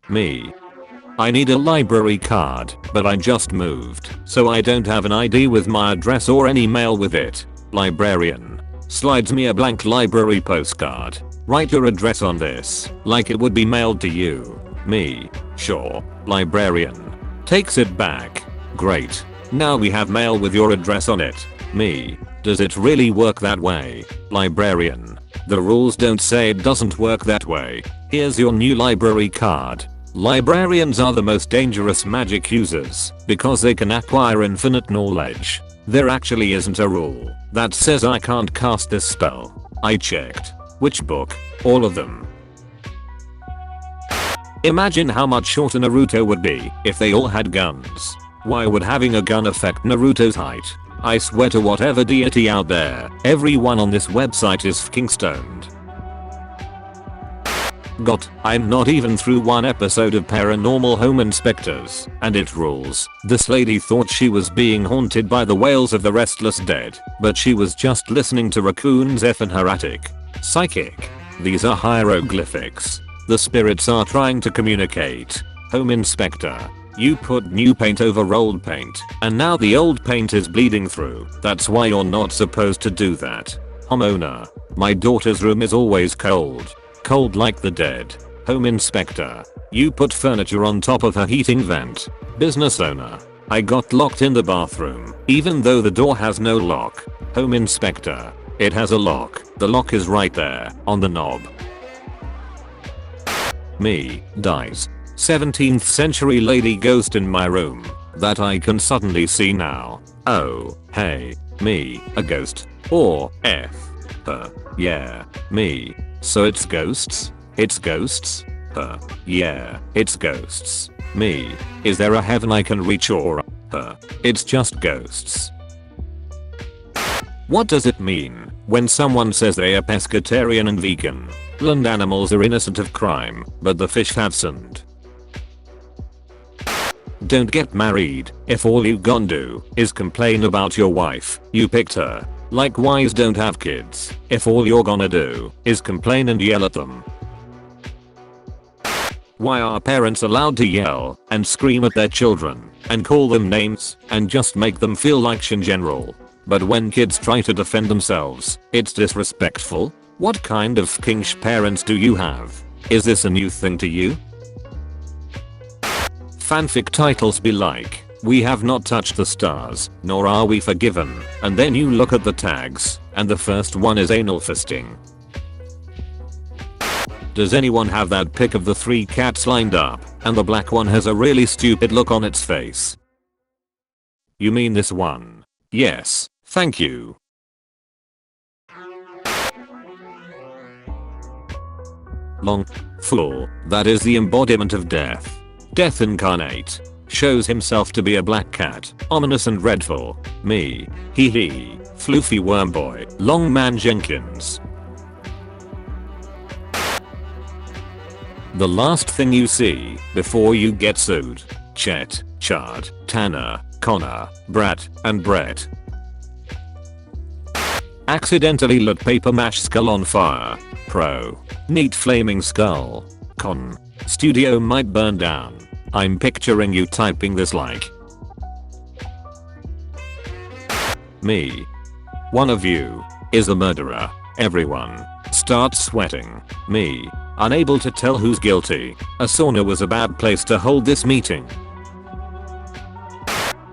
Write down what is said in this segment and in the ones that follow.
Me. I need a library card, but I just moved, so I don't have an ID with my address or any mail with it. Librarian. Slides me a blank library postcard. Write your address on this, like it would be mailed to you. Me. Sure. Librarian. Takes it back. Great. Now we have mail with your address on it. Me. Does it really work that way? Librarian. The rules don't say it doesn't work that way. Here's your new library card. Librarians are the most dangerous magic users because they can acquire infinite knowledge. There actually isn't a rule that says I can't cast this spell. I checked. Which book? All of them. Imagine how much shorter Naruto would be if they all had guns. Why would having a gun affect Naruto's height? I swear to whatever deity out there, everyone on this website is fucking stoned. I'm not even through one episode of Paranormal Home Inspectors, and it rules. This lady thought she was being haunted by the wails of the restless dead, but she was just listening to raccoons F in her attic. Psychic. These are hieroglyphics. The spirits are trying to communicate. Home Inspector. You put new paint over old paint, and now the old paint is bleeding through. That's why you're not supposed to do that. Homeowner. My daughter's room is always cold. Cold like the dead. Home Inspector. You put furniture on top of her heating vent. Business owner. I got locked in the bathroom, even though the door has no lock. Home Inspector. It has a lock. The lock is right there, on the knob. Me. Dies. 17th century lady ghost in my room that I can suddenly see now. Oh, hey, me, a ghost. Or F. Yeah, me. So it's ghosts? It's ghosts? Yeah, it's ghosts. Me. Is there a heaven I can reach or it's just ghosts? What does it mean when someone says they are pescatarian and vegan? Land animals are innocent of crime, but the fish have sinned. Don't get married if all you gon' do is complain about your wife you picked her. Likewise, don't have kids if all you're gonna do is complain and yell at them. Why are parents allowed to yell and scream at their children and call them names and just make them feel like shit in general? But when kids try to defend themselves, it's disrespectful? What kind of kinsh parents do you have? Is this a new thing to you? Fanfic titles be like, we have not touched the stars, nor are we forgiven, and then you look at the tags, and the first one is anal fisting. Does anyone have that pic of the 3 cats lined up, and the black one has a really stupid look on its face? You mean this one? Yes, thank you. Long. Full. That is the embodiment of death. Death incarnate. Shows himself to be a black cat, ominous and dreadful. Me. Hee hee. Floofy Wormboy. Long Man Jenkins. The last thing you see before you get sued. Chet, Chad, Tanner, Connor, Brat, and Brett. Accidentally lit paper mache skull on fire. Pro. Neat flaming skull. Con. Studio might burn down. I'm picturing you typing this like. Me. One of you is a murderer. Everyone starts sweating. Me. Unable to tell who's guilty. A sauna was a bad place to hold this meeting.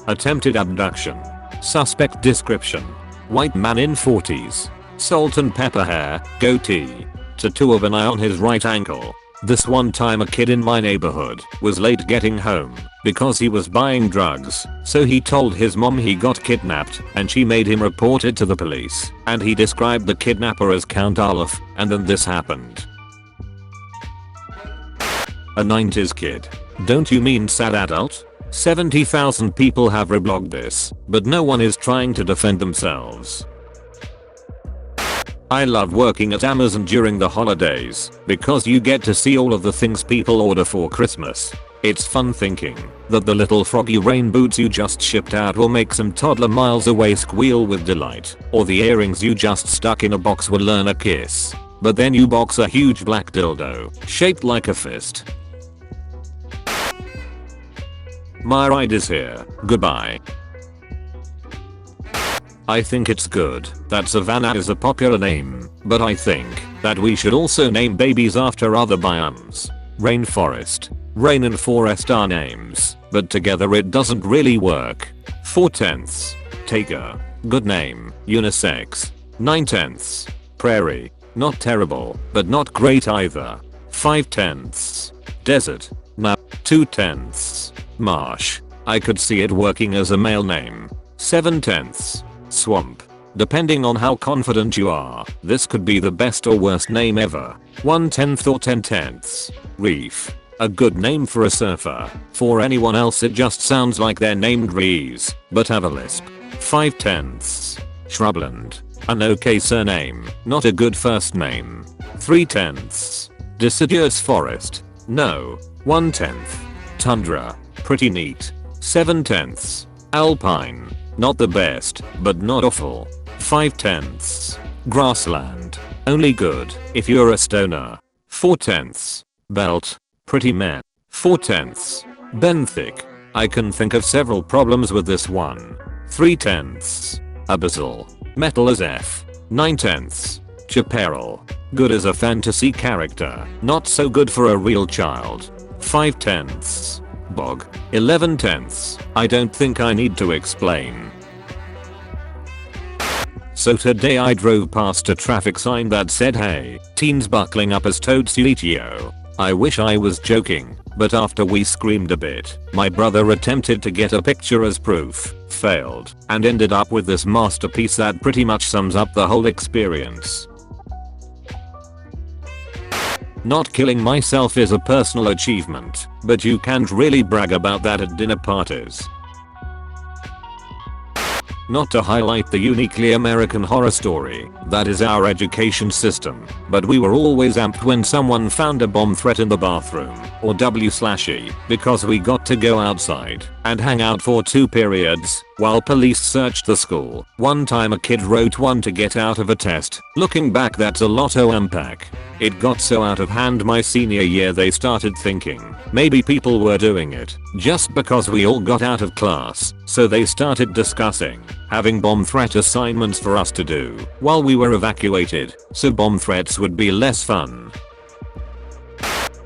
Attempted abduction. Suspect description. White man in 40s. Salt and pepper hair, goatee. Tattoo of an eye on his right ankle. This one time a kid in my neighborhood was late getting home because he was buying drugs, so he told his mom he got kidnapped and she made him report it to the police, and he described the kidnapper as Count Olaf, and then this happened. A 90s kid. Don't you mean sad adult? 70,000 people have reblogged this, but no one is trying to defend themselves. I love working at Amazon during the holidays because you get to see all of the things people order for Christmas. It's fun thinking that the little froggy rain boots you just shipped out will make some toddler miles away squeal with delight, or the earrings you just stuck in a box will learn a kiss. But then you box a huge black dildo shaped like a fist. My ride is here. Goodbye. I think it's good that Savannah is a popular name, but I think that we should also name babies after other biomes. Rainforest, rain and forest are names, but together it doesn't really work. 4/10. Taiga, good name, unisex. 9/10. Prairie, not terrible, but not great either. 5/10. Desert, nah. 2/10. Marsh, I could see it working as a male name. 7/10. Swamp, depending on how confident you are, this could be the best or worst name ever. 1/10 or 10/10. Reef, a good name for a surfer. For anyone else it just sounds like they're named Rees, but have a lisp. 5/10. Shrubland, an okay surname, not a good first name. 3/10. Deciduous forest, no. 1/10. Tundra, pretty neat. 7/10. Alpine, not the best, but not awful. 5/10. Grassland, only good if you're a stoner. 4/10. Belt, pretty meh. 4/10. Benthic, I can think of several problems with this one. 3/10. Abyssal, metal as F. 9/10. Chaparral, good as a fantasy character, not so good for a real child. 5/10. Bog, 11/10. I don't think I need to explain. So today I drove past a traffic sign that said hey, teens buckling up as toads Yo. I wish I was joking, but after we screamed a bit, my brother attempted to get a picture as proof, failed, and ended up with this masterpiece that pretty much sums up the whole experience. Not killing myself is a personal achievement, but you can't really brag about that at dinner parties. Not to highlight the uniquely American horror story that is our education system, but we were always amped when someone found a bomb threat in the bathroom, or W/E, because we got to go outside and hang out for 2 periods while police searched the school. One time a kid wrote one to get out of a test. Looking back, that's a lot to unpack. It got so out of hand my senior year they started thinking maybe people were doing it just because we all got out of class, so they started discussing having bomb threat assignments for us to do while we were evacuated, so bomb threats would be less fun.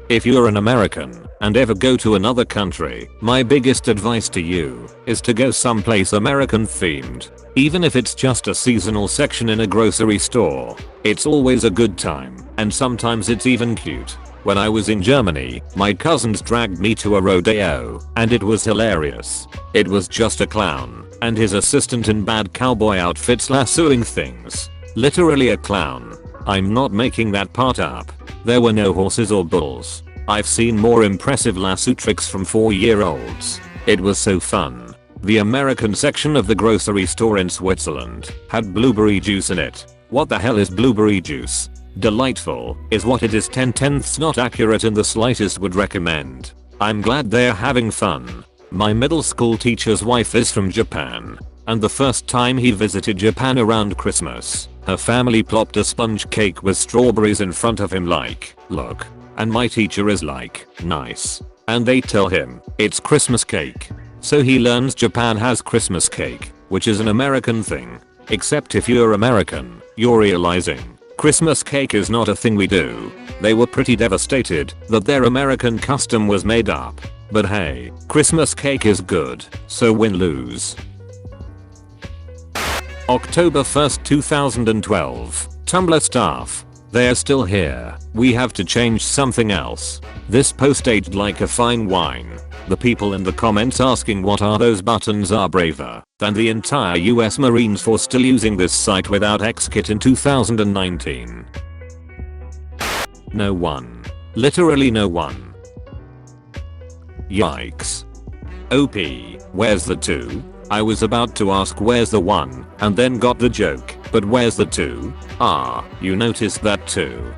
If you're an American and ever go to another country, my biggest advice to you is to go someplace American themed. Even if it's just a seasonal section in a grocery store, it's always a good time, and sometimes it's even cute. When I was in Germany, my cousins dragged me to a rodeo, and it was hilarious. It was just a clown and his assistant in bad cowboy outfits lassoing things. Literally a clown. I'm not making that part up. There were no horses or bulls. I've seen more impressive lasso tricks from 4-year-olds. It was so fun. The American section of the grocery store in Switzerland had blueberry juice in it. What the hell is blueberry juice? Delightful is what it is. 10/10 not accurate in the slightest. Would recommend. I'm glad they're having fun. My middle school teacher's wife is from Japan, and the first time he visited Japan around Christmas, her family plopped a sponge cake with strawberries in front of him like, look. And my teacher is like, nice. And they tell him, it's Christmas cake. So he learns Japan has Christmas cake, which is an American thing. Except if you're American, you're realizing Christmas cake is not a thing we do. They were pretty devastated that their American custom was made up. But hey, Christmas cake is good, so win-lose. October 1st, 2012. Tumblr staff. They're still here. We have to change something else. This post aged like a fine wine. The people in the comments asking what are those buttons are braver than the entire US Marines for still using this site without XKit in 2019. No one. Literally no one. Yikes. OP, where's the 2? I was about to ask where's the 1 and then got the joke, but where's the 2? Ah, you noticed that too.